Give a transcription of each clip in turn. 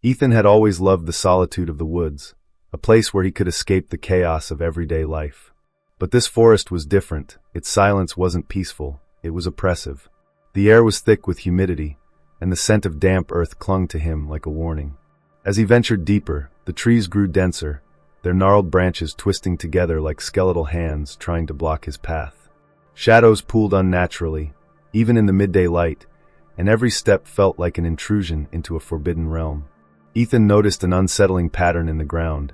Ethan had always loved the solitude of the woods, a place where he could escape the chaos of everyday life. But this forest was different. Its silence wasn't peaceful, it was oppressive. The air was thick with humidity, and the scent of damp earth clung to him like a warning. As he ventured deeper, the trees grew denser, their gnarled branches twisting together like skeletal hands trying to block his path. Shadows pooled unnaturally, even in the midday light, and every step felt like an intrusion into a forbidden realm. Ethan noticed an unsettling pattern in the ground,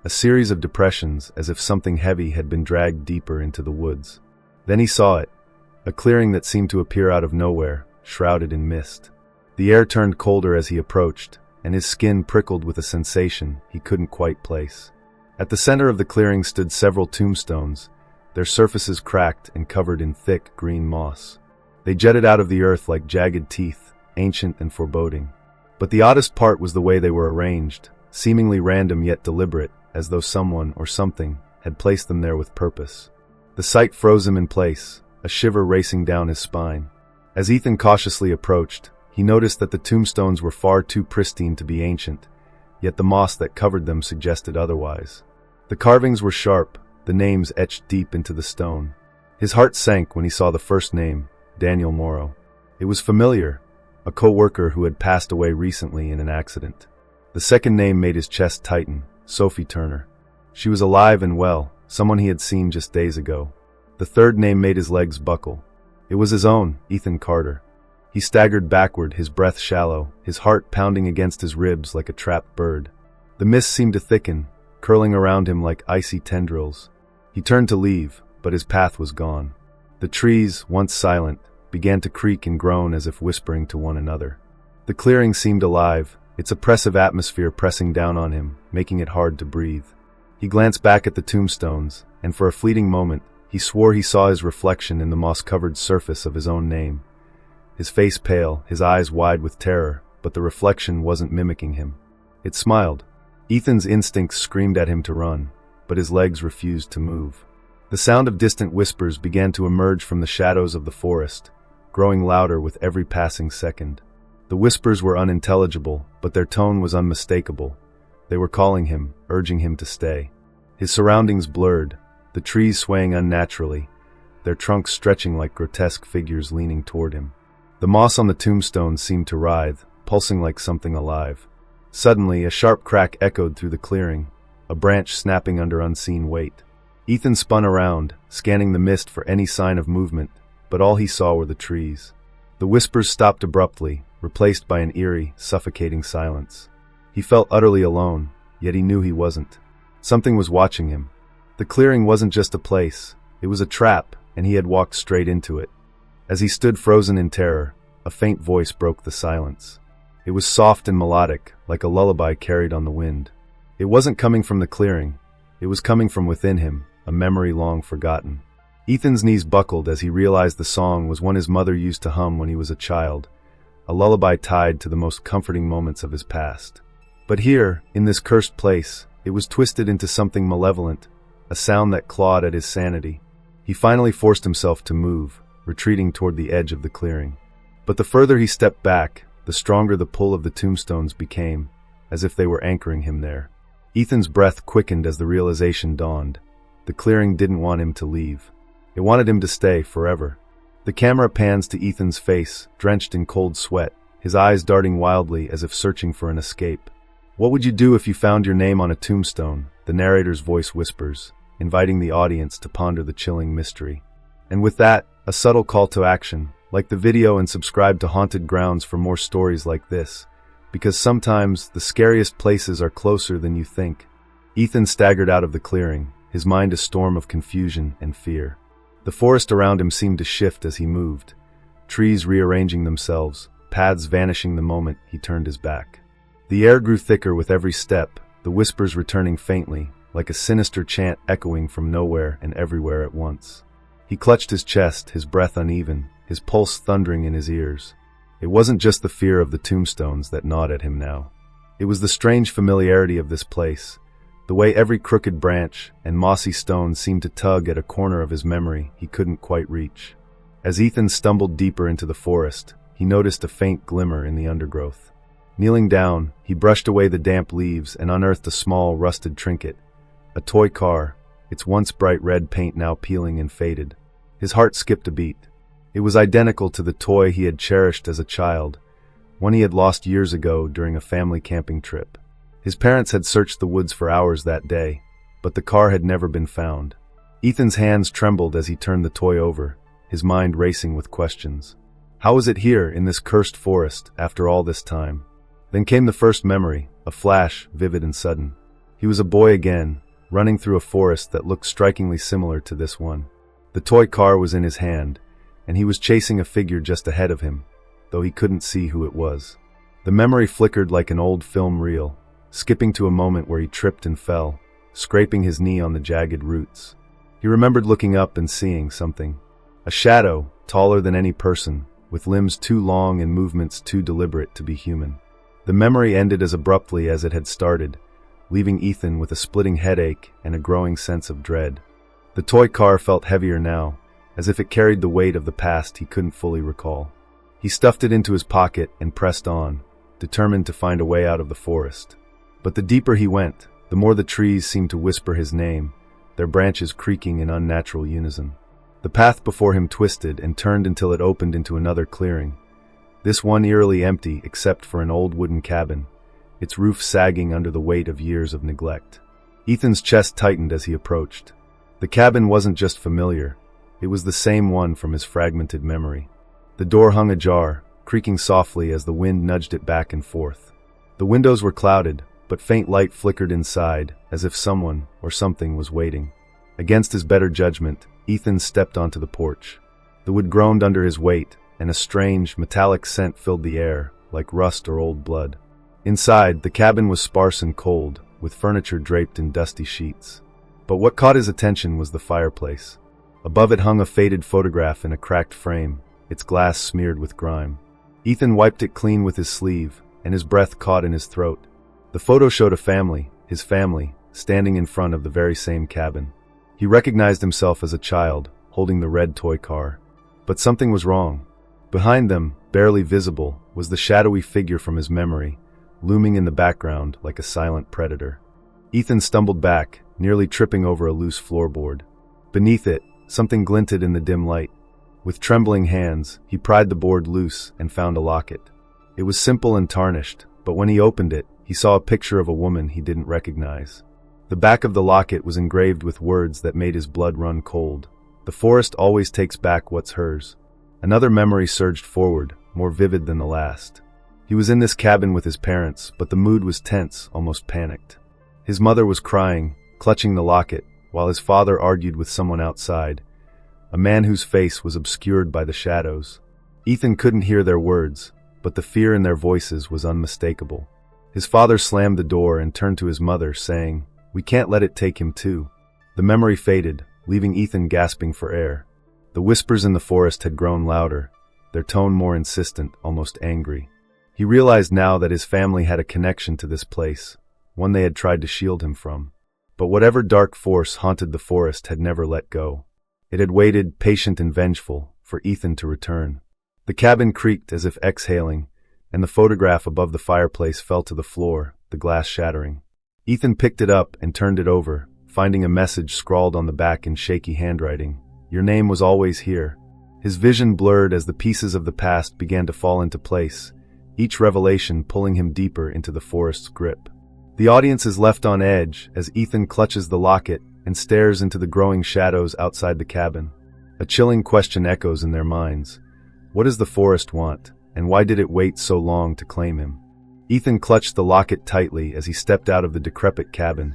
a series of depressions as if something heavy had been dragged deeper into the woods. Then he saw it, a clearing that seemed to appear out of nowhere, shrouded in mist. The air turned colder as he approached, and his skin prickled with a sensation he couldn't quite place. At the center of the clearing stood several tombstones, their surfaces cracked and covered in thick green moss. They jutted out of the earth like jagged teeth, ancient and foreboding. But the oddest part was the way they were arranged, seemingly random yet deliberate, as though someone or something had placed them there with purpose. The sight froze him in place, a shiver racing down his spine. As Ethan cautiously approached, he noticed that the tombstones were far too pristine to be ancient, yet the moss that covered them suggested otherwise. The carvings were sharp, the names etched deep into the stone. His heart sank when he saw the first name, Daniel Morrow. It was familiar, a co-worker who had passed away recently in an accident. The second name made his chest tighten, Sophie Turner. She was alive and well, someone he had seen just days ago. The third name made his legs buckle. It was his own, Ethan Carter. He staggered backward, his breath shallow, his heart pounding against his ribs like a trapped bird. The mist seemed to thicken, curling around him like icy tendrils. He turned to leave, but his path was gone. The trees, once silent, began to creak and groan as if whispering to one another. The clearing seemed alive, its oppressive atmosphere pressing down on him, making it hard to breathe. He glanced back at the tombstones, and for a fleeting moment, he swore he saw his reflection in the moss-covered surface of his own name. His face pale, his eyes wide with terror, but the reflection wasn't mimicking him. It smiled. Ethan's instincts screamed at him to run, but his legs refused to move. The sound of distant whispers began to emerge from the shadows of the forest, growing louder with every passing second. The whispers were unintelligible, but their tone was unmistakable. They were calling him, urging him to stay. His surroundings blurred, the trees swaying unnaturally, their trunks stretching like grotesque figures leaning toward him. The moss on the tombstones seemed to writhe, pulsing like something alive. Suddenly, a sharp crack echoed through the clearing, a branch snapping under unseen weight. Ethan spun around, scanning the mist for any sign of movement, but all he saw were the trees. The whispers stopped abruptly, replaced by an eerie, suffocating silence. He felt utterly alone, yet he knew he wasn't. Something was watching him. The clearing wasn't just a place, it was a trap, and he had walked straight into it. As he stood frozen in terror, a faint voice broke the silence. It was soft and melodic, like a lullaby carried on the wind. It wasn't coming from the clearing, it was coming from within him, a memory long forgotten. Ethan's knees buckled as he realized the song was one his mother used to hum when he was a child, a lullaby tied to the most comforting moments of his past. But here, in this cursed place, it was twisted into something malevolent, a sound that clawed at his sanity. He finally forced himself to move, retreating toward the edge of the clearing. But the further he stepped back, the stronger the pull of the tombstones became, as if they were anchoring him there. Ethan's breath quickened as the realization dawned. The clearing didn't want him to leave. It wanted him to stay forever. The camera pans to Ethan's face, drenched in cold sweat, his eyes darting wildly as if searching for an escape. "What would you do if you found your name on a tombstone?" the narrator's voice whispers, inviting the audience to ponder the chilling mystery. And with that, a subtle call to action. Like the video and subscribe to Haunted Grounds for more stories like this, because sometimes the scariest places are closer than you think. Ethan staggered out of the clearing, his mind a storm of confusion and fear. The forest around him seemed to shift as he moved, trees rearranging themselves, paths vanishing the moment he turned his back. The air grew thicker with every step, the whispers returning faintly, like a sinister chant echoing from nowhere and everywhere at once. He clutched his chest, his breath uneven, his pulse thundering in his ears. It wasn't just the fear of the tombstones that gnawed at him now. It was the strange familiarity of this place, the way every crooked branch and mossy stone seemed to tug at a corner of his memory he couldn't quite reach. As Ethan stumbled deeper into the forest, he noticed a faint glimmer in the undergrowth. Kneeling down, he brushed away the damp leaves and unearthed a small, rusted trinket. A toy car, its once bright red paint now peeling and faded. His heart skipped a beat. It was identical to the toy he had cherished as a child, one he had lost years ago during a family camping trip. His parents had searched the woods for hours that day, but the car had never been found. Ethan's hands trembled as he turned the toy over, his mind racing with questions. How was it here in this cursed forest after all this time? Then came the first memory, a flash, vivid and sudden. He was a boy again, running through a forest that looked strikingly similar to this one. The toy car was in his hand, and he was chasing a figure just ahead of him, though he couldn't see who it was. The memory flickered like an old film reel, skipping to a moment where he tripped and fell, scraping his knee on the jagged roots. He remembered looking up and seeing something. A shadow, taller than any person, with limbs too long and movements too deliberate to be human. The memory ended as abruptly as it had started, leaving Ethan with a splitting headache and a growing sense of dread. The toy car felt heavier now, as if it carried the weight of the past he couldn't fully recall. He stuffed it into his pocket and pressed on, determined to find a way out of the forest. But the deeper he went, the more the trees seemed to whisper his name, their branches creaking in unnatural unison. The path before him twisted and turned until it opened into another clearing, this one eerily empty except for an old wooden cabin, its roof sagging under the weight of years of neglect. Ethan's chest tightened as he approached. The cabin wasn't just familiar, it was the same one from his fragmented memory. The door hung ajar, creaking softly as the wind nudged it back and forth. The windows were clouded, but faint light flickered inside, as if someone or something was waiting. Against his better judgment, Ethan stepped onto the porch. The wood groaned under his weight, and a strange, metallic scent filled the air, like rust or old blood. Inside, the cabin was sparse and cold, with furniture draped in dusty sheets. But what caught his attention was the fireplace. Above it hung a faded photograph in a cracked frame, its glass smeared with grime. Ethan wiped it clean with his sleeve, and his breath caught in his throat. The photo showed a family, his family, standing in front of the very same cabin. He recognized himself as a child, holding the red toy car. But something was wrong. Behind them, barely visible, was the shadowy figure from his memory, looming in the background like a silent predator. Ethan stumbled back, nearly tripping over a loose floorboard. Beneath it, something glinted in the dim light. With trembling hands, he pried the board loose and found a locket. It was simple and tarnished, but when he opened it, he saw a picture of a woman he didn't recognize. The back of the locket was engraved with words that made his blood run cold. The forest always takes back what's hers. Another memory surged forward, more vivid than the last. He was in this cabin with his parents, but the mood was tense, almost panicked. His mother was crying, clutching the locket, while his father argued with someone outside, a man whose face was obscured by the shadows. Ethan couldn't hear their words, but the fear in their voices was unmistakable. His father slammed the door and turned to his mother, saying, "We can't let it take him too." The memory faded, leaving Ethan gasping for air. The whispers in the forest had grown louder, their tone more insistent, almost angry. He realized now that his family had a connection to this place, one they had tried to shield him from. But whatever dark force haunted the forest had never let go. It had waited, patient and vengeful, for Ethan to return. The cabin creaked as if exhaling, and the photograph above the fireplace fell to the floor, the glass shattering. Ethan picked it up and turned it over, finding a message scrawled on the back in shaky handwriting. "Your name was always here." His vision blurred as the pieces of the past began to fall into place, each revelation pulling him deeper into the forest's grip. The audience is left on edge as Ethan clutches the locket and stares into the growing shadows outside the cabin. A chilling question echoes in their minds. What does the forest want, and why did it wait so long to claim him? Ethan clutched the locket tightly as he stepped out of the decrepit cabin,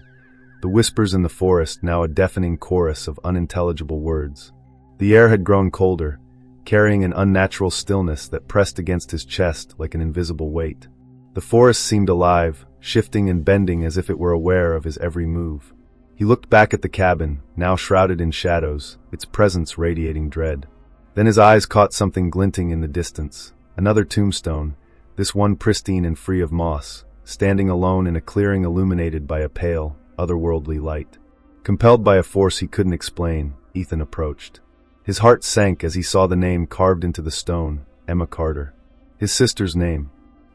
the whispers in the forest now a deafening chorus of unintelligible words. The air had grown colder, carrying an unnatural stillness that pressed against his chest like an invisible weight. The forest seemed alive, shifting and bending as if it were aware of his every move. He looked back at the cabin, now shrouded in shadows, its presence radiating dread. Then his eyes caught something glinting in the distance, another tombstone, this one pristine and free of moss, standing alone in a clearing illuminated by a pale, otherworldly light. Compelled by a force he couldn't explain, Ethan approached. His heart sank as he saw the name carved into the stone, Emma Carter. His sister's name.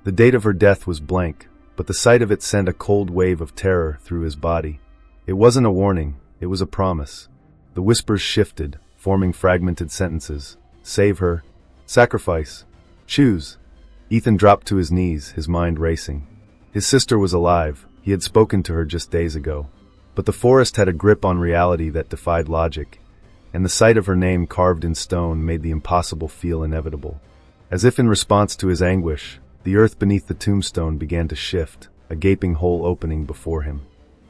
The date of her death was blank, but the sight of it sent a cold wave of terror through his body. It wasn't a warning, it was a promise. The whispers shifted, forming fragmented sentences. Save her. Sacrifice. Choose. Ethan dropped to his knees, his mind racing. His sister was alive. He had spoken to her just days ago. But the forest had a grip on reality that defied logic, and the sight of her name carved in stone made the impossible feel inevitable. As if in response to his anguish, the earth beneath the tombstone began to shift, a gaping hole opening before him.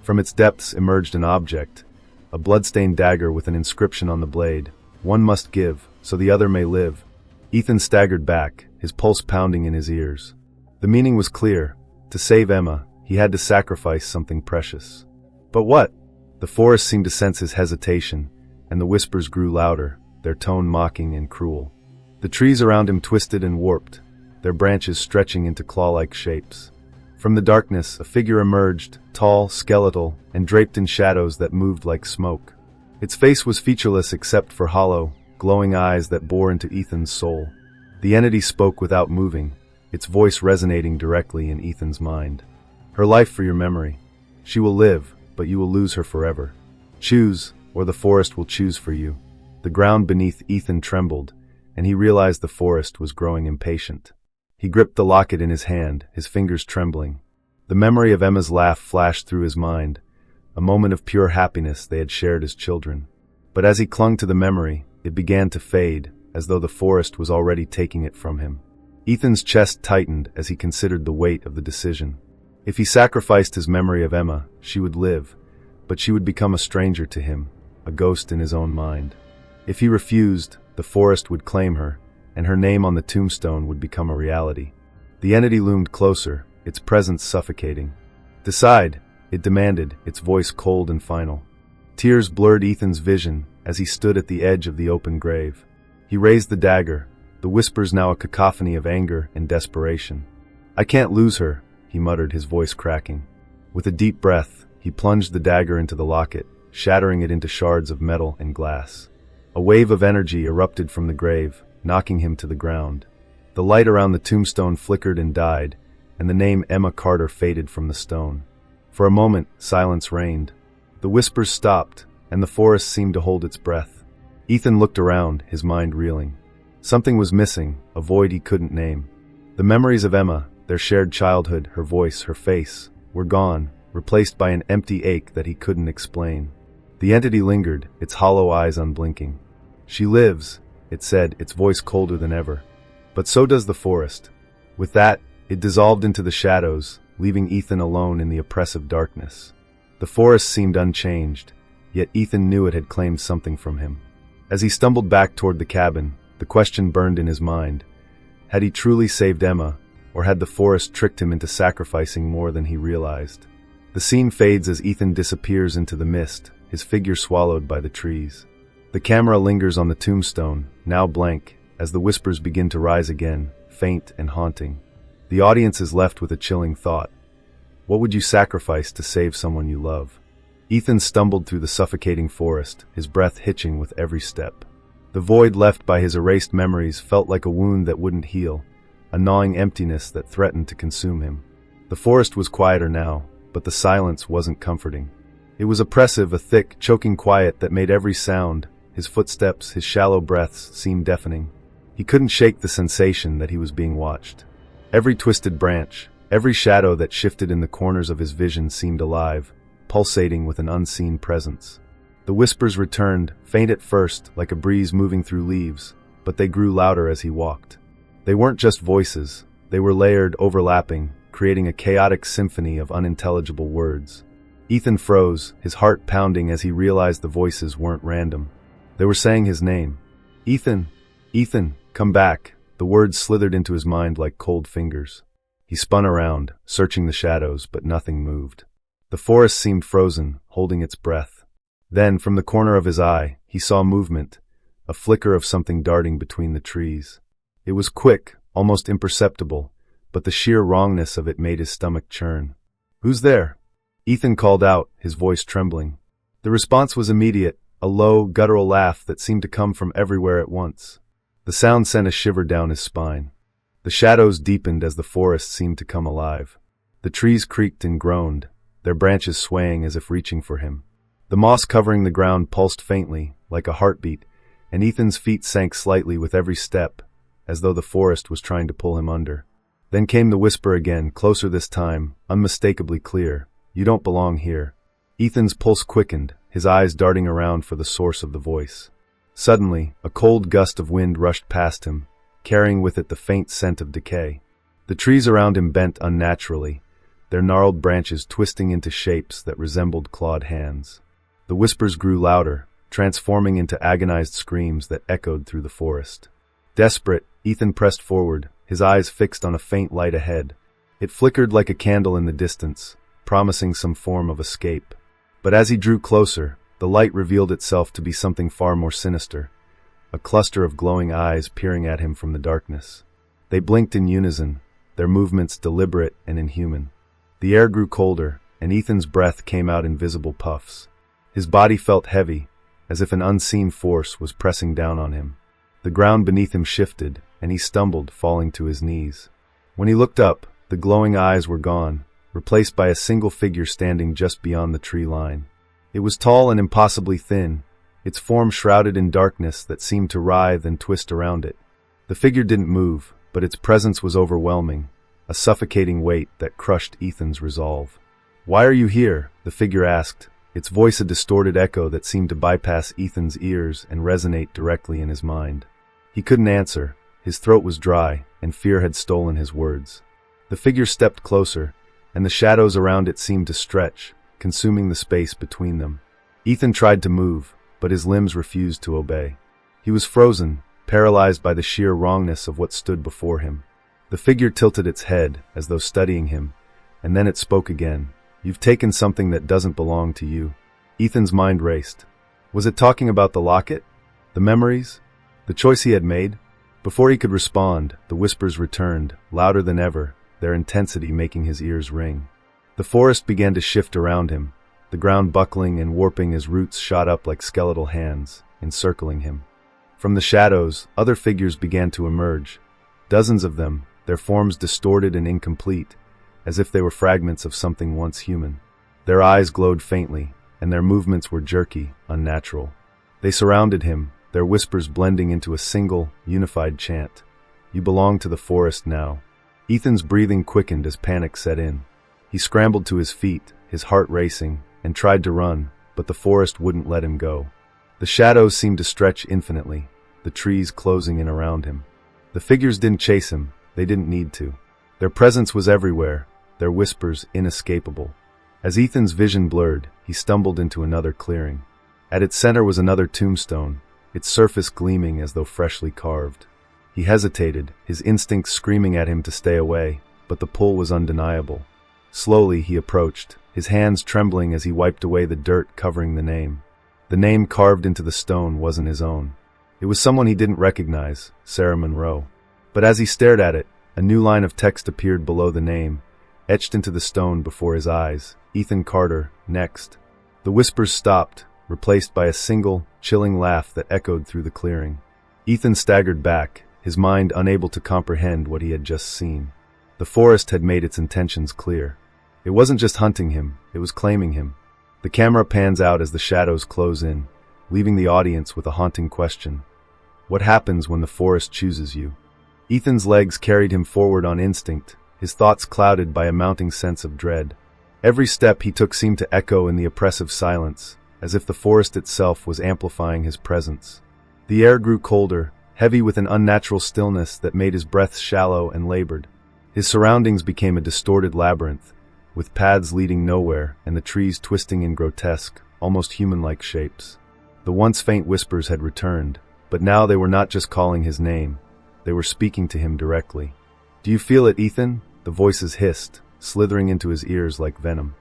From its depths emerged an object, a blood-stained dagger with an inscription on the blade. One must give, so the other may live. Ethan staggered back, his pulse pounding in his ears. The meaning was clear. To save Emma, he had to sacrifice something precious. But what? The forest seemed to sense his hesitation, and the whispers grew louder, their tone mocking and cruel. The trees around him twisted and warped, their branches stretching into claw-like shapes. From the darkness, a figure emerged, tall, skeletal, and draped in shadows that moved like smoke. Its face was featureless except for hollow, glowing eyes that bore into Ethan's soul. The entity spoke without moving, its voice resonating directly in Ethan's mind. Her life for your memory. She will live, but you will lose her forever. Choose, or the forest will choose for you. The ground beneath Ethan trembled, and he realized the forest was growing impatient. He gripped the locket in his hand, his fingers trembling. The memory of Emma's laugh flashed through his mind, a moment of pure happiness they had shared as children. But as he clung to the memory, it began to fade, as though the forest was already taking it from him. Ethan's chest tightened as he considered the weight of the decision. If he sacrificed his memory of Emma, she would live, but she would become a stranger to him, a ghost in his own mind. If he refused, the forest would claim her, and her name on the tombstone would become a reality. The entity loomed closer, its presence suffocating. Decide, it demanded, its voice cold and final. Tears blurred Ethan's vision as he stood at the edge of the open grave. He raised the dagger, the whispers now a cacophony of anger and desperation. I can't lose her, he muttered, his voice cracking. With a deep breath, he plunged the dagger into the locket, shattering it into shards of metal and glass. A wave of energy erupted from the grave, knocking him to the ground. The light around the tombstone flickered and died, and the name Emma Carter faded from the stone. For a moment, silence reigned. The whispers stopped, and the forest seemed to hold its breath. Ethan looked around, his mind reeling. Something was missing, a void he couldn't name. The memories of Emma, their shared childhood, her voice, her face, were gone, replaced by an empty ache that he couldn't explain. The entity lingered, its hollow eyes unblinking. She lives, it said, its voice colder than ever. But so does the forest. With that, it dissolved into the shadows, leaving Ethan alone in the oppressive darkness. The forest seemed unchanged, yet Ethan knew it had claimed something from him. As he stumbled back toward the cabin, the question burned in his mind. Had he truly saved Emma, or had the forest tricked him into sacrificing more than he realized? The scene fades as Ethan disappears into the mist, his figure swallowed by the trees. The camera lingers on the tombstone, now blank, as the whispers begin to rise again, faint and haunting. The audience is left with a chilling thought. What would you sacrifice to save someone you love? Ethan stumbled through the suffocating forest, his breath hitching with every step. The void left by his erased memories felt like a wound that wouldn't heal, a gnawing emptiness that threatened to consume him. The forest was quieter now, but the silence wasn't comforting. It was oppressive, a thick, choking quiet that made every sound, his footsteps, his shallow breaths, seem deafening. He couldn't shake the sensation that he was being watched. Every twisted branch, every shadow that shifted in the corners of his vision seemed alive, pulsating with an unseen presence. The whispers returned, faint at first, like a breeze moving through leaves, but they grew louder as he walked. They weren't just voices, they were layered, overlapping, creating a chaotic symphony of unintelligible words. Ethan froze, his heart pounding as he realized the voices weren't random. They were saying his name. Ethan! Ethan! Come back! The words slithered into his mind like cold fingers. He spun around, searching the shadows, but nothing moved. The forest seemed frozen, holding its breath. Then, from the corner of his eye, he saw movement, a flicker of something darting between the trees. It was quick, almost imperceptible, but the sheer wrongness of it made his stomach churn. Who's there? Ethan called out, his voice trembling. The response was immediate, a low, guttural laugh that seemed to come from everywhere at once. The sound sent a shiver down his spine. The shadows deepened as the forest seemed to come alive. The trees creaked and groaned, their branches swaying as if reaching for him. The moss covering the ground pulsed faintly, like a heartbeat, and Ethan's feet sank slightly with every step, as though the forest was trying to pull him under. Then came the whisper again, closer this time, unmistakably clear. "You don't belong here." Ethan's pulse quickened, his eyes darting around for the source of the voice. Suddenly, a cold gust of wind rushed past him, carrying with it the faint scent of decay. The trees around him bent unnaturally, their gnarled branches twisting into shapes that resembled clawed hands. The whispers grew louder, transforming into agonized screams that echoed through the forest. Desperate, Ethan pressed forward, his eyes fixed on a faint light ahead. It flickered like a candle in the distance, promising some form of escape. But as he drew closer, the light revealed itself to be something far more sinister, a cluster of glowing eyes peering at him from the darkness. They blinked in unison, their movements deliberate and inhuman. The air grew colder, and Ethan's breath came out in visible puffs. His body felt heavy, as if an unseen force was pressing down on him. The ground beneath him shifted, and he stumbled, falling to his knees. When he looked up, the glowing eyes were gone, replaced by a single figure standing just beyond the tree line. It was tall and impossibly thin, its form shrouded in darkness that seemed to writhe and twist around it. The figure didn't move, but its presence was overwhelming, a suffocating weight that crushed Ethan's resolve. "Why are you here?" the figure asked, its voice a distorted echo that seemed to bypass Ethan's ears and resonate directly in his mind. He couldn't answer, his throat was dry, and fear had stolen his words. The figure stepped closer, and the shadows around it seemed to stretch, consuming the space between them. Ethan tried to move, but his limbs refused to obey. He was frozen, paralyzed by the sheer wrongness of what stood before him. The figure tilted its head, as though studying him, and then it spoke again. "You've taken something that doesn't belong to you." Ethan's mind raced. Was it talking about the locket? The memories? The choice he had made? Before he could respond, the whispers returned, louder than ever, their intensity making his ears ring. The forest began to shift around him, the ground buckling and warping as roots shot up like skeletal hands, encircling him. From the shadows, other figures began to emerge, dozens of them, their forms distorted and incomplete, as if they were fragments of something once human. Their eyes glowed faintly, and their movements were jerky, unnatural. They surrounded him, their whispers blending into a single, unified chant. "You belong to the forest now." Ethan's breathing quickened as panic set in. He scrambled to his feet, his heart racing, and tried to run, but the forest wouldn't let him go. The shadows seemed to stretch infinitely, the trees closing in around him. The figures didn't chase him, they didn't need to. Their presence was everywhere, their whispers inescapable. As Ethan's vision blurred, he stumbled into another clearing. At its center was another tombstone, its surface gleaming as though freshly carved. He hesitated, his instincts screaming at him to stay away, but the pull was undeniable. Slowly he approached, his hands trembling as he wiped away the dirt covering the name. The name carved into the stone wasn't his own. It was someone he didn't recognize, Sarah Monroe. But as he stared at it, a new line of text appeared below the name, etched into the stone before his eyes. Ethan Carter, next. The whispers stopped, replaced by a single, chilling laugh that echoed through the clearing. Ethan staggered back, his mind unable to comprehend what he had just seen. The forest had made its intentions clear. It wasn't just hunting him, it was claiming him. The camera pans out as the shadows close in, leaving the audience with a haunting question. What happens when the forest chooses you? Ethan's legs carried him forward on instinct, his thoughts clouded by a mounting sense of dread. Every step he took seemed to echo in the oppressive silence, as if the forest itself was amplifying his presence. The air grew colder, heavy with an unnatural stillness that made his breath shallow and labored. His surroundings became a distorted labyrinth, with paths leading nowhere and the trees twisting in grotesque, almost human-like shapes. The once faint whispers had returned, but now they were not just calling his name, they were speaking to him directly. "Do you feel it, Ethan?" the voices hissed, slithering into his ears like venom.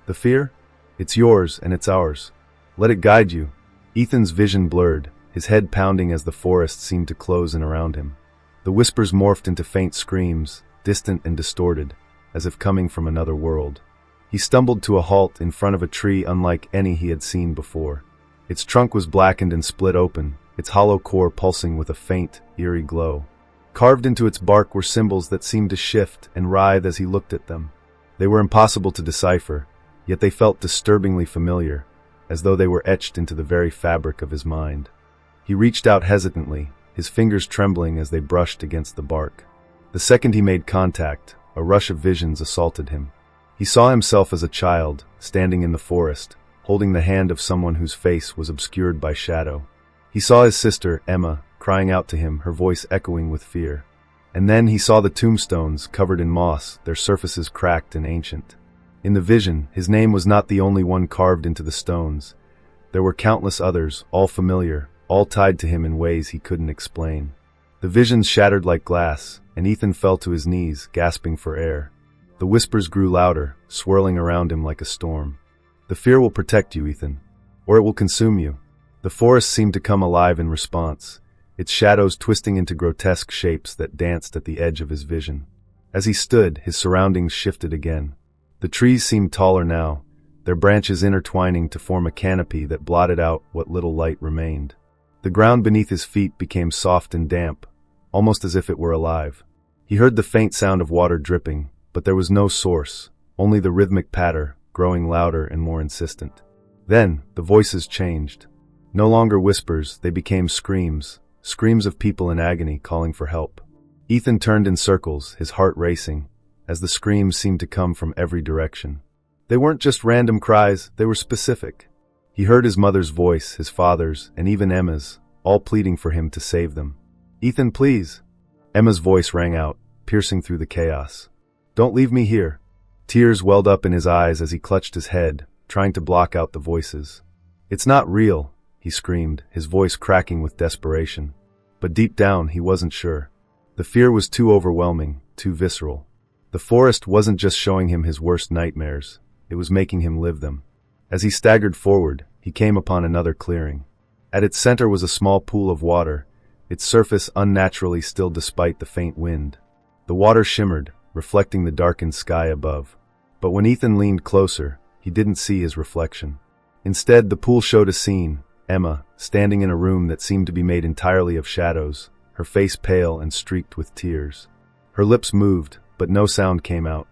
"The fear? It's yours and it's ours. Let it guide you." Ethan's vision blurred, his head pounding as the forest seemed to close in around him. The whispers morphed into faint screams, distant and distorted, as if coming from another world. He stumbled to a halt in front of a tree unlike any he had seen before. Its trunk was blackened and split open, its hollow core pulsing with a faint, eerie glow. Carved into its bark were symbols that seemed to shift and writhe as he looked at them. They were impossible to decipher, yet they felt disturbingly familiar, as though they were etched into the very fabric of his mind. He reached out hesitantly, his fingers trembling as they brushed against the bark. The second he made contact, a rush of visions assaulted him. He saw himself as a child, standing in the forest, holding the hand of someone whose face was obscured by shadow. He saw his sister, Emma, crying out to him, her voice echoing with fear. And then he saw the tombstones covered in moss, their surfaces cracked and ancient. In the vision, his name was not the only one carved into the stones. There were countless others, all familiar, all tied to him in ways he couldn't explain. The visions shattered like glass, and Ethan fell to his knees, gasping for air. The whispers grew louder, swirling around him like a storm. The fear will protect you, Ethan, or it will consume you. The forest seemed to come alive in response, its shadows twisting into grotesque shapes that danced at the edge of his vision. As he stood, his surroundings shifted again. The trees seemed taller now, their branches intertwining to form a canopy that blotted out what little light remained. The ground beneath his feet became soft and damp, almost as if it were alive. He heard the faint sound of water dripping, but there was no source, only the rhythmic patter, growing louder and more insistent. Then, the voices changed. No longer whispers, they became screams, screams of people in agony calling for help. Ethan turned in circles, his heart racing, as the screams seemed to come from every direction. They weren't just random cries, they were specific. He heard his mother's voice, his father's, and even Emma's, all pleading for him to save them. "Ethan, please." Emma's voice rang out, piercing through the chaos. "Don't leave me here." Tears welled up in his eyes as he clutched his head, trying to block out the voices. "It's not real," he screamed, his voice cracking with desperation. But deep down, he wasn't sure. The fear was too overwhelming, too visceral. The forest wasn't just showing him his worst nightmares, it was making him live them. As he staggered forward, he came upon another clearing. At its center was a small pool of water, its surface unnaturally still despite the faint wind. The water shimmered, reflecting the darkened sky above. But when Ethan leaned closer, he didn't see his reflection. Instead, the pool showed a scene: Emma, standing in a room that seemed to be made entirely of shadows, her face pale and streaked with tears. Her lips moved, but no sound came out.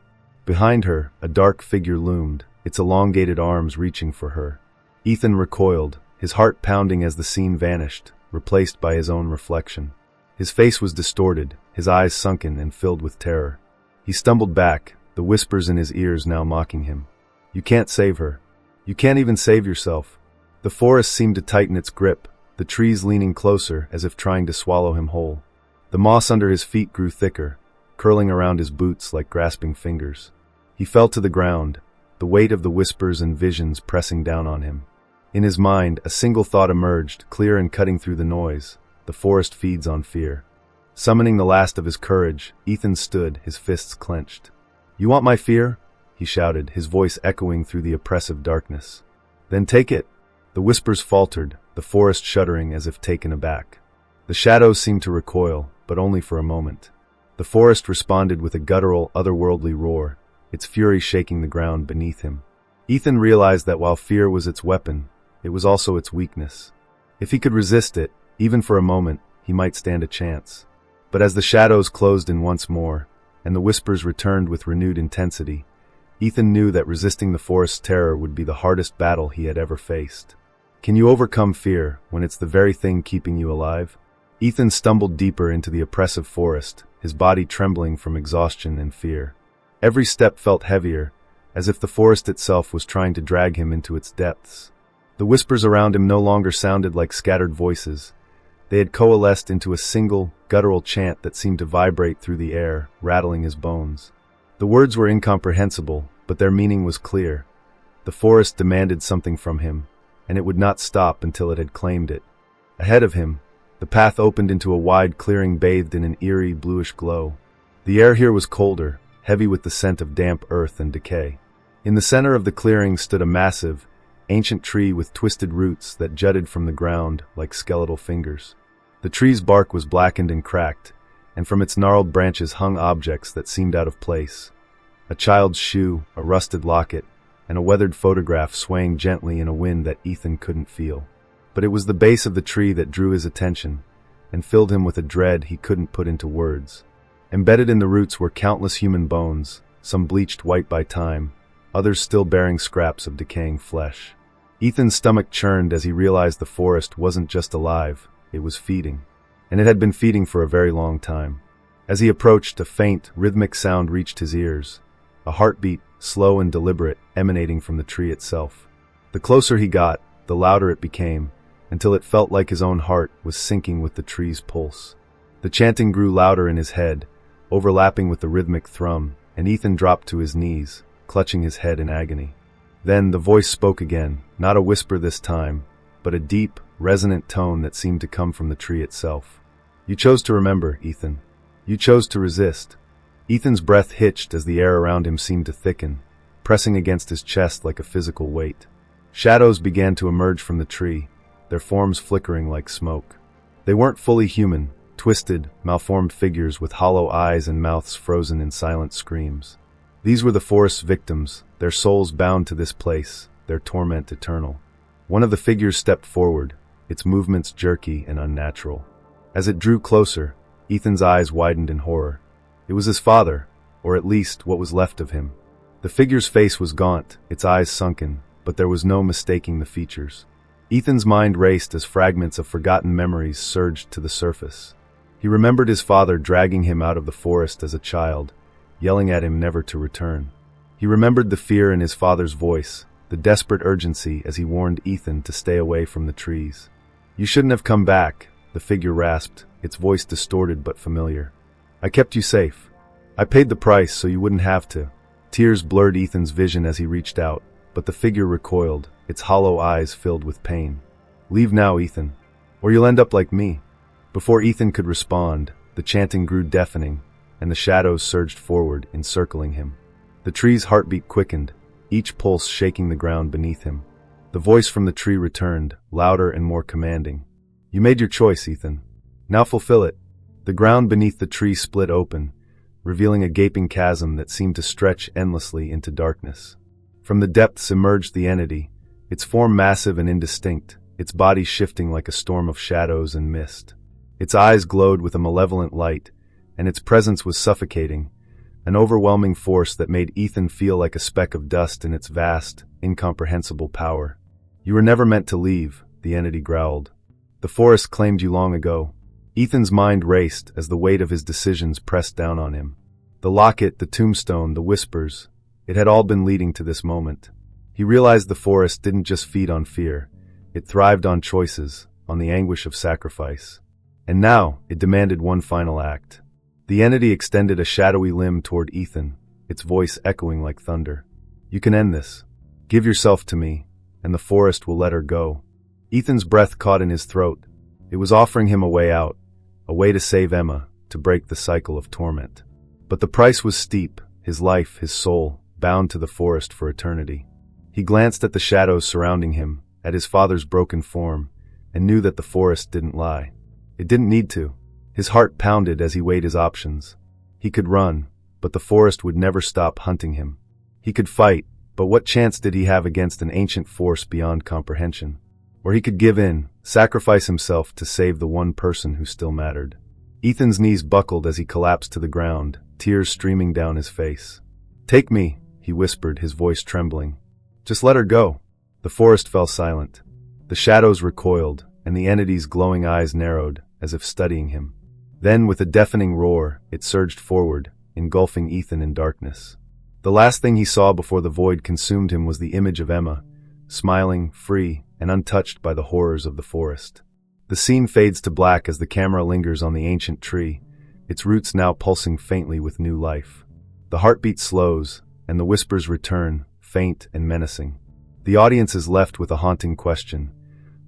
Behind her, a dark figure loomed, its elongated arms reaching for her. Ethan recoiled, his heart pounding as the scene vanished, replaced by his own reflection. His face was distorted, his eyes sunken and filled with terror. He stumbled back, the whispers in his ears now mocking him. "You can't save her. You can't even save yourself." The forest seemed to tighten its grip, the trees leaning closer as if trying to swallow him whole. The moss under his feet grew thicker, curling around his boots like grasping fingers. He fell to the ground, the weight of the whispers and visions pressing down on him. In his mind, a single thought emerged, clear and cutting through the noise: the forest feeds on fear. Summoning the last of his courage, Ethan stood, his fists clenched. "You want my fear?" he shouted, his voice echoing through the oppressive darkness. "Then take it." The whispers faltered, the forest shuddering as if taken aback. The shadows seemed to recoil, but only for a moment. The forest responded with a guttural, otherworldly roar, its fury shaking the ground beneath him. Ethan realized that while fear was its weapon, it was also its weakness. If he could resist it, even for a moment, he might stand a chance. But as the shadows closed in once more, and the whispers returned with renewed intensity, Ethan knew that resisting the forest's terror would be the hardest battle he had ever faced. Can you overcome fear when it's the very thing keeping you alive? Ethan stumbled deeper into the oppressive forest, his body trembling from exhaustion and fear. Every step felt heavier, as if the forest itself was trying to drag him into its depths. The whispers around him no longer sounded like scattered voices. They had coalesced into a single, guttural chant that seemed to vibrate through the air, rattling his bones. The words were incomprehensible, but their meaning was clear. The forest demanded something from him, and it would not stop until it had claimed it. Ahead of him, the path opened into a wide clearing bathed in an eerie, bluish glow. The air here was colder, heavy with the scent of damp earth and decay. In the center of the clearing stood a massive, ancient tree with twisted roots that jutted from the ground like skeletal fingers. The tree's bark was blackened and cracked, and from its gnarled branches hung objects that seemed out of place. A child's shoe, a rusted locket, and a weathered photograph swaying gently in a wind that Ethan couldn't feel. But it was the base of the tree that drew his attention, and filled him with a dread he couldn't put into words. Embedded in the roots were countless human bones, some bleached white by time, others still bearing scraps of decaying flesh. Ethan's stomach churned as he realized the forest wasn't just alive, it was feeding. And it had been feeding for a very long time. As he approached, a faint, rhythmic sound reached his ears, a heartbeat, slow and deliberate, emanating from the tree itself. The closer he got, the louder it became, until it felt like his own heart was syncing with the tree's pulse. The chanting grew louder in his head, overlapping with the rhythmic thrum, and Ethan dropped to his knees, clutching his head in agony. Then the voice spoke again, not a whisper this time, but a deep, resonant tone that seemed to come from the tree itself. "You chose to remember, Ethan. You chose to resist." Ethan's breath hitched as the air around him seemed to thicken, pressing against his chest like a physical weight. Shadows began to emerge from the tree, their forms flickering like smoke. They weren't fully human, twisted, malformed figures with hollow eyes and mouths frozen in silent screams. These were the forest's victims, their souls bound to this place, their torment eternal. One of the figures stepped forward, its movements jerky and unnatural. As it drew closer, Ethan's eyes widened in horror. It was his father, or at least what was left of him. The figure's face was gaunt, its eyes sunken, but there was no mistaking the features. Ethan's mind raced as fragments of forgotten memories surged to the surface. He remembered his father dragging him out of the forest as a child, yelling at him never to return. He remembered the fear in his father's voice, the desperate urgency as he warned Ethan to stay away from the trees. "You shouldn't have come back," the figure rasped, its voice distorted but familiar. "I kept you safe. I paid the price so you wouldn't have to." Tears blurred Ethan's vision as he reached out, but the figure recoiled, its hollow eyes filled with pain. "Leave now, Ethan, or you'll end up like me." Before Ethan could respond, the chanting grew deafening, and the shadows surged forward, encircling him. The tree's heartbeat quickened, each pulse shaking the ground beneath him. The voice from the tree returned, louder and more commanding. "You made your choice, Ethan. Now fulfill it." The ground beneath the tree split open, revealing a gaping chasm that seemed to stretch endlessly into darkness. From the depths emerged the entity, its form massive and indistinct, its body shifting like a storm of shadows and mist. Its eyes glowed with a malevolent light, and its presence was suffocating, an overwhelming force that made Ethan feel like a speck of dust in its vast, incomprehensible power. "You were never meant to leave," the entity growled. "The forest claimed you long ago." Ethan's mind raced as the weight of his decisions pressed down on him. The locket, the tombstone, the whispers, it had all been leading to this moment. He realized the forest didn't just feed on fear, it thrived on choices, on the anguish of sacrifice. And now, it demanded one final act. The entity extended a shadowy limb toward Ethan, its voice echoing like thunder. "You can end this. Give yourself to me, and the forest will let her go." Ethan's breath caught in his throat. It was offering him a way out, a way to save Emma, to break the cycle of torment. But the price was steep, his life, his soul, bound to the forest for eternity. He glanced at the shadows surrounding him, at his father's broken form, and knew that the forest didn't lie. It didn't need to. His heart pounded as he weighed his options. He could run, but the forest would never stop hunting him. He could fight, but what chance did he have against an ancient force beyond comprehension? Or he could give in, sacrifice himself to save the one person who still mattered. Ethan's knees buckled as he collapsed to the ground, tears streaming down his face. "Take me," he whispered, his voice trembling. "Just let her go." The forest fell silent. The shadows recoiled, and the entity's glowing eyes narrowed, as if studying him. Then, with a deafening roar, it surged forward, engulfing Ethan in darkness. The last thing he saw before the void consumed him was the image of Emma, smiling, free, and untouched by the horrors of the forest. The scene fades to black as the camera lingers on the ancient tree, its roots now pulsing faintly with new life. The heartbeat slows, and the whispers return, faint and menacing. The audience is left with a haunting question.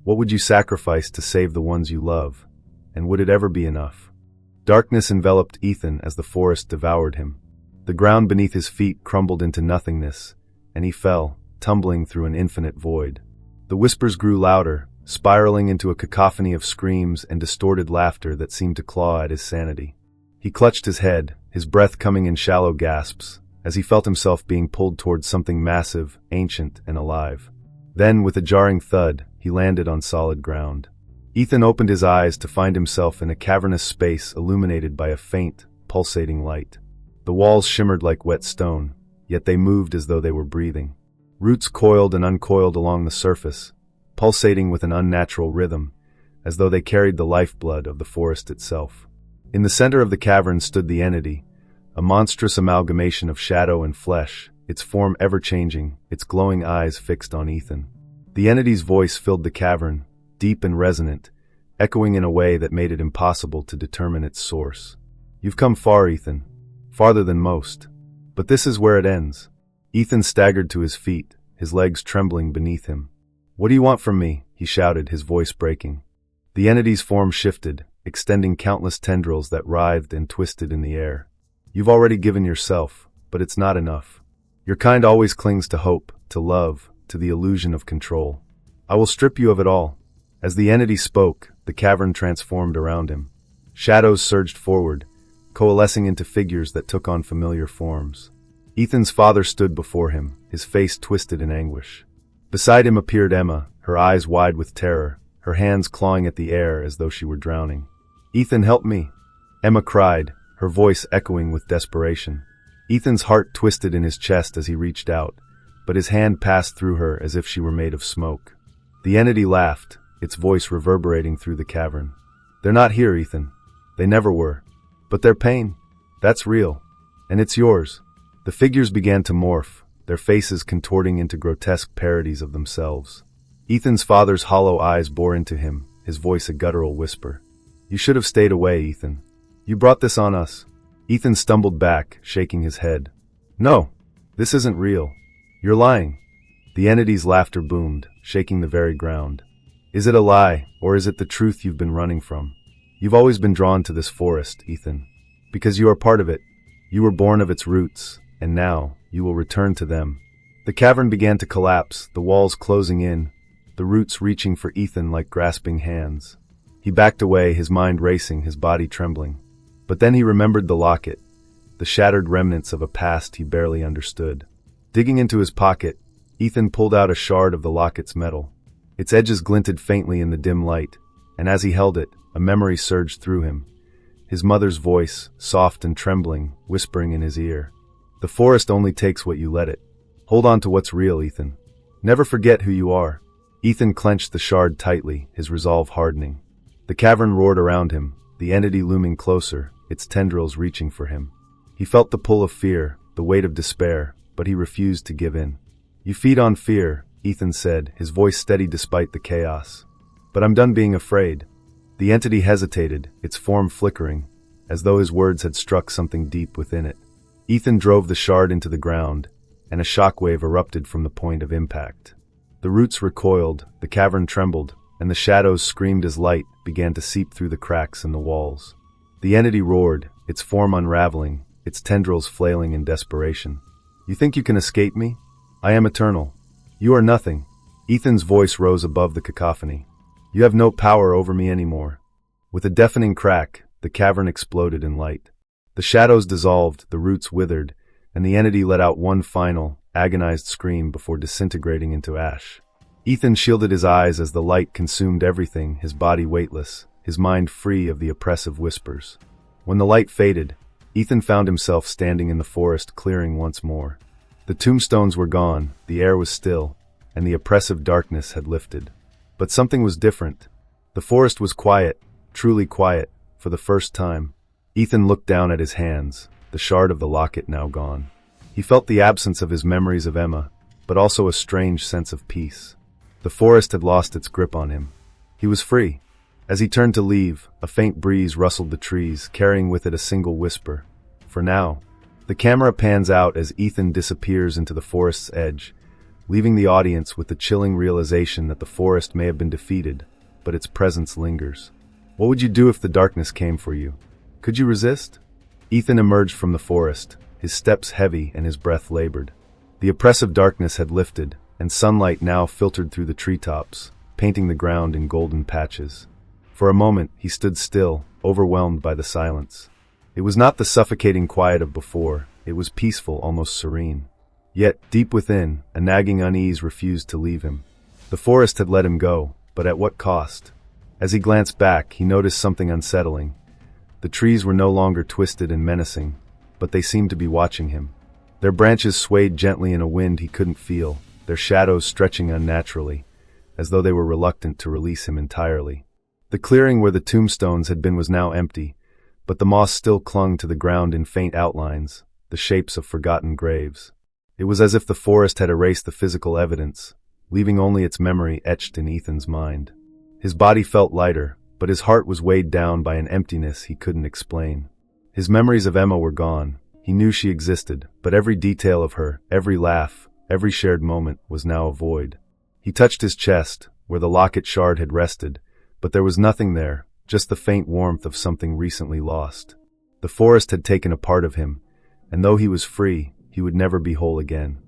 What would you sacrifice to save the ones you love? And would it ever be enough? Darkness enveloped Ethan as the forest devoured him. The ground beneath his feet crumbled into nothingness, and he fell, tumbling through an infinite void. The whispers grew louder, spiraling into a cacophony of screams and distorted laughter that seemed to claw at his sanity. He clutched his head, his breath coming in shallow gasps, as he felt himself being pulled towards something massive, ancient, and alive. Then, with a jarring thud, he landed on solid ground. Ethan opened his eyes to find himself in a cavernous space illuminated by a faint, pulsating light. The walls shimmered like wet stone, yet they moved as though they were breathing. Roots coiled and uncoiled along the surface, pulsating with an unnatural rhythm, as though they carried the lifeblood of the forest itself. In the center of the cavern stood the entity, a monstrous amalgamation of shadow and flesh, its form ever-changing, its glowing eyes fixed on Ethan. The entity's voice filled the cavern, deep and resonant, echoing in a way that made it impossible to determine its source. "You've come far, Ethan. Farther than most. But this is where it ends." Ethan staggered to his feet, his legs trembling beneath him. "What do you want from me?" he shouted, his voice breaking. The entity's form shifted, extending countless tendrils that writhed and twisted in the air. "You've already given yourself, but it's not enough. Your kind always clings to hope, to love, to the illusion of control. I will strip you of it all." As the entity spoke, the cavern transformed around him. Shadows surged forward, coalescing into figures that took on familiar forms. Ethan's father stood before him, his face twisted in anguish. Beside him appeared Emma, her eyes wide with terror, her hands clawing at the air as though she were drowning. "Ethan, help me!" Emma cried, her voice echoing with desperation. Ethan's heart twisted in his chest as he reached out, but his hand passed through her as if she were made of smoke. The entity laughed, its voice reverberating through the cavern. "They're not here, Ethan. They never were. But their pain, that's real. And it's yours." The figures began to morph, their faces contorting into grotesque parodies of themselves. Ethan's father's hollow eyes bore into him, his voice a guttural whisper. "You should have stayed away, Ethan. You brought this on us." Ethan stumbled back, shaking his head. "No, this isn't real. You're lying." The entity's laughter boomed, shaking the very ground. "Is it a lie, or is it the truth you've been running from? You've always been drawn to this forest, Ethan, because you are part of it. You were born of its roots, and now you will return to them." The cavern began to collapse, the walls closing in, the roots reaching for Ethan like grasping hands. He backed away, his mind racing, his body trembling. But then he remembered the locket, the shattered remnants of a past he barely understood. Digging into his pocket, Ethan pulled out a shard of the locket's metal. Its edges glinted faintly in the dim light, and as he held it, a memory surged through him. His mother's voice, soft and trembling, whispering in his ear. "The forest only takes what you let it. Hold on to what's real, Ethan. Never forget who you are." Ethan clenched the shard tightly, his resolve hardening. The cavern roared around him, the entity looming closer, its tendrils reaching for him. He felt the pull of fear, the weight of despair, but he refused to give in. "You feed on fear," Ethan said, his voice steady despite the chaos. "But I'm done being afraid." The entity hesitated, its form flickering, as though his words had struck something deep within it. Ethan drove the shard into the ground, and a shockwave erupted from the point of impact. The roots recoiled, the cavern trembled, and the shadows screamed as light began to seep through the cracks in the walls. The entity roared, its form unraveling, its tendrils flailing in desperation. "You think you can escape me? I am eternal. You are nothing." Ethan's voice rose above the cacophony. "You have no power over me anymore." With a deafening crack, the cavern exploded in light. The shadows dissolved, the roots withered, and the entity let out one final, agonized scream before disintegrating into ash. Ethan shielded his eyes as the light consumed everything, his body weightless, his mind free of the oppressive whispers. When the light faded, Ethan found himself standing in the forest clearing once more. The tombstones were gone, the air was still, and the oppressive darkness had lifted. But something was different. The forest was quiet, truly quiet, for the first time. Ethan looked down at his hands, the shard of the locket now gone. He felt the absence of his memories of Emma, but also a strange sense of peace. The forest had lost its grip on him. He was free. As he turned to leave, a faint breeze rustled the trees, carrying with it a single whisper. "For now." The camera pans out as Ethan disappears into the forest's edge, leaving the audience with the chilling realization that the forest may have been defeated, but its presence lingers. What would you do if the darkness came for you? Could you resist? Ethan emerged from the forest, his steps heavy and his breath labored. The oppressive darkness had lifted, and sunlight now filtered through the treetops, painting the ground in golden patches. For a moment, he stood still, overwhelmed by the silence. It was not the suffocating quiet of before, it was peaceful, almost serene. Yet, deep within, a nagging unease refused to leave him. The forest had let him go, but at what cost? As he glanced back, he noticed something unsettling. The trees were no longer twisted and menacing, but they seemed to be watching him. Their branches swayed gently in a wind he couldn't feel, their shadows stretching unnaturally, as though they were reluctant to release him entirely. The clearing where the tombstones had been was now empty, but the moss still clung to the ground in faint outlines, the shapes of forgotten graves. It was as if the forest had erased the physical evidence, leaving only its memory etched in Ethan's mind. His body felt lighter, but his heart was weighed down by an emptiness he couldn't explain. His memories of Emma were gone. He knew she existed, but every detail of her, every laugh, every shared moment was now a void. He touched his chest, where the locket shard had rested, but there was nothing there, just the faint warmth of something recently lost. The forest had taken a part of him, and though he was free, he would never be whole again.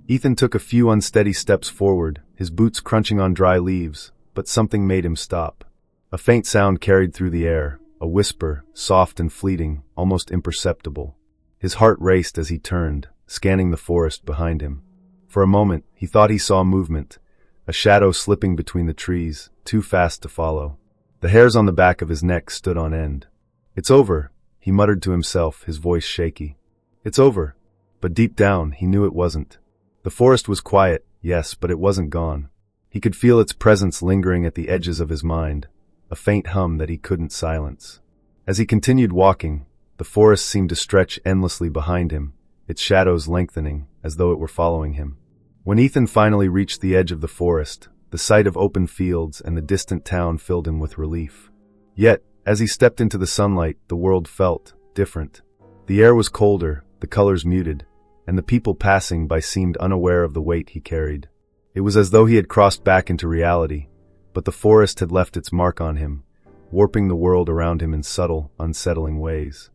Ethan took a few unsteady steps forward, his boots crunching on dry leaves, but something made him stop. A faint sound carried through the air, a whisper, soft and fleeting, almost imperceptible. His heart raced as he turned, scanning the forest behind him. For a moment, he thought he saw movement, a shadow slipping between the trees, too fast to follow. The hairs on the back of his neck stood on end. "It's over," he muttered to himself, his voice shaky. "It's over." But deep down, he knew it wasn't. The forest was quiet, yes, but it wasn't gone. He could feel its presence lingering at the edges of his mind, a faint hum that he couldn't silence. As he continued walking, the forest seemed to stretch endlessly behind him, its shadows lengthening, as though it were following him. When Ethan finally reached the edge of the forest, the sight of open fields and the distant town filled him with relief. Yet, as he stepped into the sunlight, the world felt different. The air was colder, the colors muted, and the people passing by seemed unaware of the weight he carried. It was as though he had crossed back into reality, but the forest had left its mark on him, warping the world around him in subtle, unsettling ways.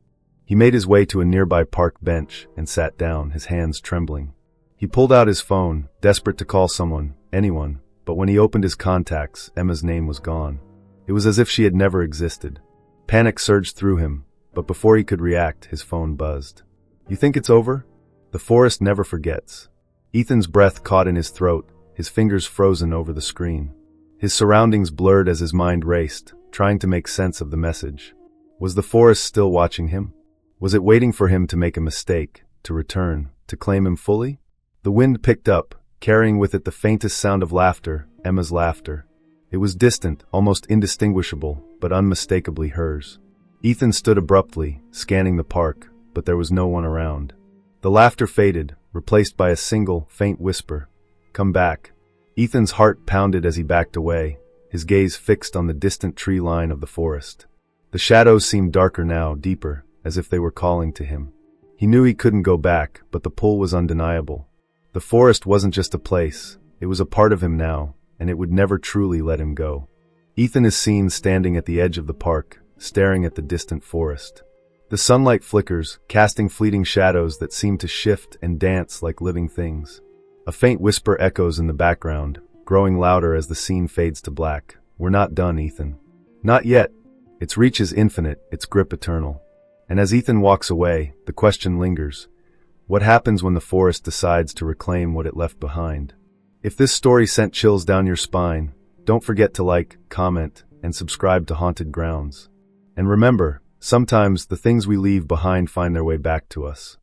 He made his way to a nearby park bench and sat down, his hands trembling. He pulled out his phone, desperate to call someone, anyone, but when he opened his contacts, Emma's name was gone. It was as if she had never existed. Panic surged through him, but before he could react, his phone buzzed. "You think it's over?" The forest never forgets. Ethan's breath caught in his throat, his fingers frozen over the screen. His surroundings blurred as his mind raced, trying to make sense of the message. Was the forest still watching him? Was it waiting for him to make a mistake, to return, to claim him fully? The wind picked up, carrying with it the faintest sound of laughter, Emma's laughter. It was distant, almost indistinguishable, but unmistakably hers. Ethan stood abruptly, scanning the park, but there was no one around. The laughter faded, replaced by a single, faint whisper. "Come back." Ethan's heart pounded as he backed away, his gaze fixed on the distant tree line of the forest. The shadows seemed darker now, deeper, as if they were calling to him. He knew he couldn't go back, but the pull was undeniable. The forest wasn't just a place, it was a part of him now, and it would never truly let him go. Ethan is seen standing at the edge of the park, staring at the distant forest. The sunlight flickers, casting fleeting shadows that seem to shift and dance like living things. A faint whisper echoes in the background, growing louder as the scene fades to black. "We're not done, Ethan." Not yet. Its reach is infinite, its grip eternal. And as Ethan walks away, the question lingers. What happens when the forest decides to reclaim what it left behind? If this story sent chills down your spine, don't forget to like, comment, and subscribe to Haunted Grounds. And remember, sometimes the things we leave behind find their way back to us.